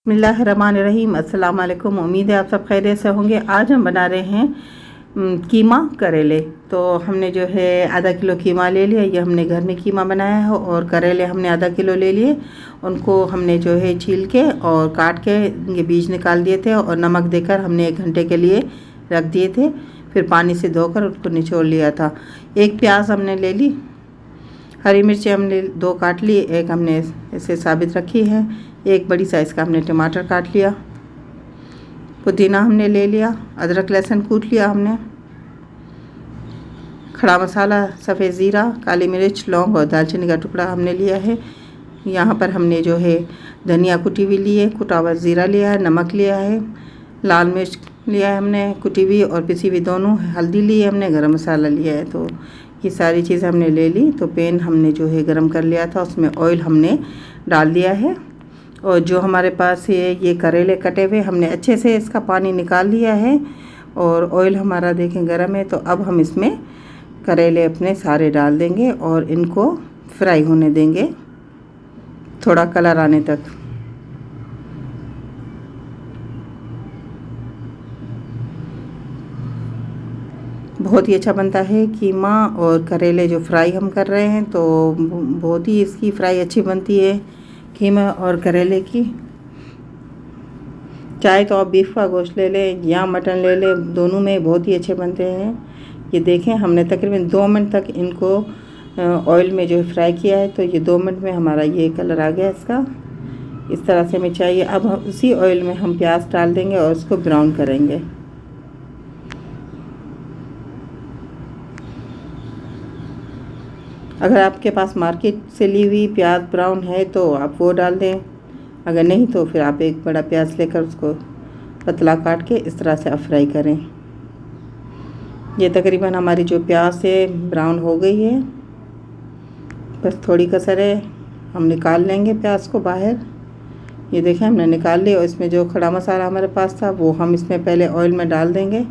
बिस्मिल्लाहिर्रहमानिर्रहीम। अस्सलाम वालेकुम। उम्मीद है आप सब खैरियत से होंगे। आज हम बना रहे हैं कीमा करेले। तो हमने जो है आधा किलो कीमा ले लिया। ये हमने घर में कीमा बनाया है। और करेले हमने आधा किलो ले लिए। उनको हमने जो है छील के और काट के इनके बीज निकाल दिए थे और नमक देकर हमने 1 घंटे के लिए रख दिए थे। फिर पानी से धोकर उसको निचोड़ लिया था। 1 प्याज हमने ले ली। हरी मिर्ची हमने 2 काट ली। 1 हमने ऐसे साबित रखी है। 1 बड़ी साइज़ का हमने टमाटर काट लिया। पुदीना हमने ले लिया। अदरक लहसुन कूट लिया हमने। खड़ा मसाला, सफ़ेद ज़ीरा, काली मिर्च, लौंग और दालचीनी का टुकड़ा हमने लिया है। यहाँ पर हमने जो है धनिया कुटी हुई ली है, कुटा हुआ ज़ीरा लिया है, नमक लिया है, लाल मिर्च लिया है हमने कुटी हुई और पिसी हुई दोनों, हल्दी ली है हमने, गरम मसाला लिया है। तो ये सारी चीज़ हमने ले ली। तो पैन हमने जो है गरम कर लिया था, उसमें ऑयल हमने डाल दिया है। और जो हमारे पास ये करेले कटे हुए, हमने अच्छे से इसका पानी निकाल लिया है। और ऑयल हमारा देखें गरम है। तो अब हम इसमें करेले अपने सारे डाल देंगे और इनको फ्राई होने देंगे थोड़ा कलर आने तक। बहुत ही अच्छा बनता है कीमा और करेले जो फ्राई हम कर रहे हैं। तो बहुत ही इसकी फ्राई अच्छी बनती है कीमा और करेले की। चाहे तो आप बीफ का गोश्त ले लें या मटन ले लें, दोनों में बहुत ही अच्छे बनते हैं। ये देखें हमने तकरीबन 2 मिनट तक इनको ऑयल में जो फ्राई किया है। तो ये 2 मिनट में हमारा ये कलर आ गया इसका। इस तरह से हमें चाहिए। अब हम उसी ऑयल में हम प्याज डाल देंगे और उसको ब्राउन करेंगे। अगर आपके पास मार्केट से ली हुई प्याज ब्राउन है तो आप वो डाल दें। अगर नहीं तो फिर आप 1 बड़ा प्याज लेकर उसको पतला काट के इस तरह से आप फ्राई करें। ये तकरीबन हमारी जो प्याज है ब्राउन हो गई है, बस थोड़ी कसर है। हम निकाल लेंगे प्याज को बाहर। ये देखें हमने निकाल लिया। और इसमें जो खड़ा मसाला हमारे पास था वो हम इसमें पहले ऑयल में डाल देंगे।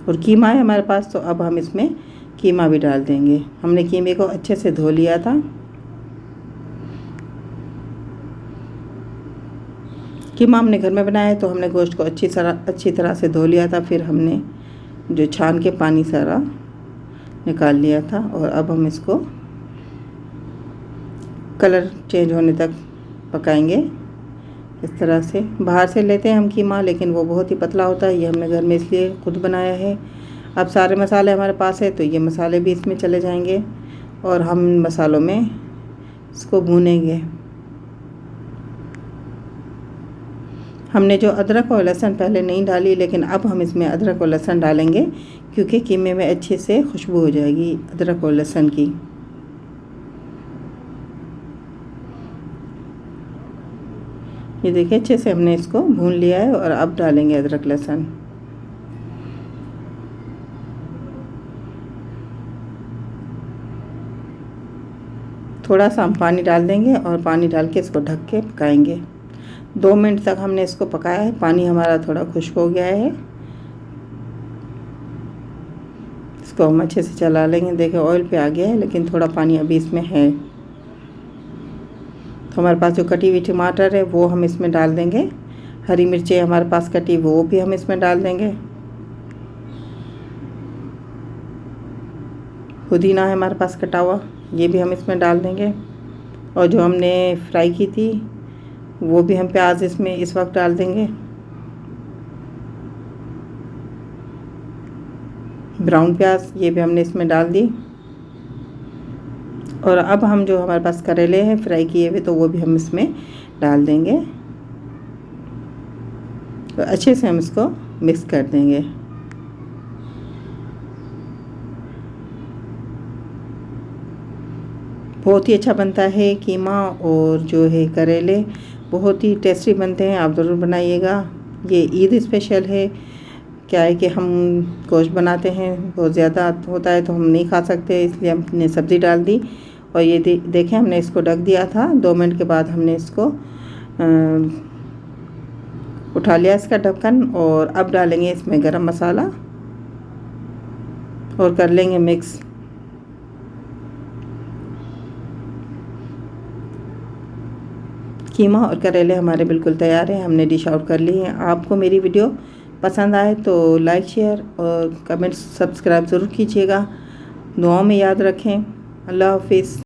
और कीमा है हमारे पास, तो अब हम इसमें कीमा भी डाल देंगे। हमने कीमे को अच्छे से धो लिया था। कीमा हमने घर में बनाया है तो हमने गोश्त को अच्छी तरह से धो लिया था। फिर हमने जो छान के पानी सारा निकाल लिया था। और अब हम इसको कलर चेंज होने तक पकाएंगे। इस तरह से बाहर से लेते हैं हम कीमा, लेकिन वो बहुत ही पतला होता है। ये हमने घर में इसलिए खुद बनाया है। अब सारे मसाले हमारे पास है तो ये मसाले भी इसमें चले जाएंगे और हम मसालों में इसको भूनेंगे। हमने जो अदरक और लहसुन पहले नहीं डाली, लेकिन अब हम इसमें अदरक और लहसुन डालेंगे क्योंकि कीमे में अच्छे से खुशबू हो जाएगी अदरक और लहसुन की। ये देखिए अच्छे से हमने इसको भून लिया है। और अब डालेंगे अदरक लहसुन। थोड़ा सा हम पानी डाल देंगे और पानी डाल के इसको ढक के पकाएंगे। 2 मिनट तक हमने इसको पकाया है। पानी हमारा थोड़ा खुश्क हो गया है। इसको हम अच्छे से चला लेंगे। देखिए ऑयल पे आ गया है, लेकिन थोड़ा पानी अभी इसमें है। तो हमारे पास जो कटी हुई टमाटर है वो हम इसमें डाल देंगे। हरी मिर्चें हमारे पास कटी वो भी हम इसमें डाल देंगे। पुदीना है हमारे पास कटा हुआ, ये भी हम इसमें डाल देंगे। और जो हमने फ्राई की थी वो भी हम प्याज इसमें इस वक्त डाल देंगे। ब्राउन प्याज ये भी हमने इसमें डाल दी। और अब हम जो हमारे पास करेले हैं फ्राई किए हुए तो वो भी हम इसमें डाल देंगे। तो अच्छे से हम इसको मिक्स कर देंगे। बहुत ही अच्छा बनता है कीमा और जो है करेले, बहुत ही टेस्टी बनते हैं। आप ज़रूर बनाइएगा। ये ईद स्पेशल है। क्या है कि हम गोश्त बनाते हैं, बहुत ज़्यादा होता है तो हम नहीं खा सकते, इसलिए हमने सब्ज़ी डाल दी। और ये देखें हमने इसको ढक दिया था। 2 मिनट के बाद हमने इसको उठा लिया इसका ढक्कन। और अब डालेंगे इसमें गरम मसाला और कर लेंगे मिक्स। कीमा और करेले हमारे बिल्कुल तैयार हैं, हमने डिश आउट कर ली हैं। आपको मेरी वीडियो पसंद आए तो लाइक शेयर और कमेंट सब्सक्राइब ज़रूर कीजिएगा। दुआओं में याद रखें। अल्लाह हाफिज़।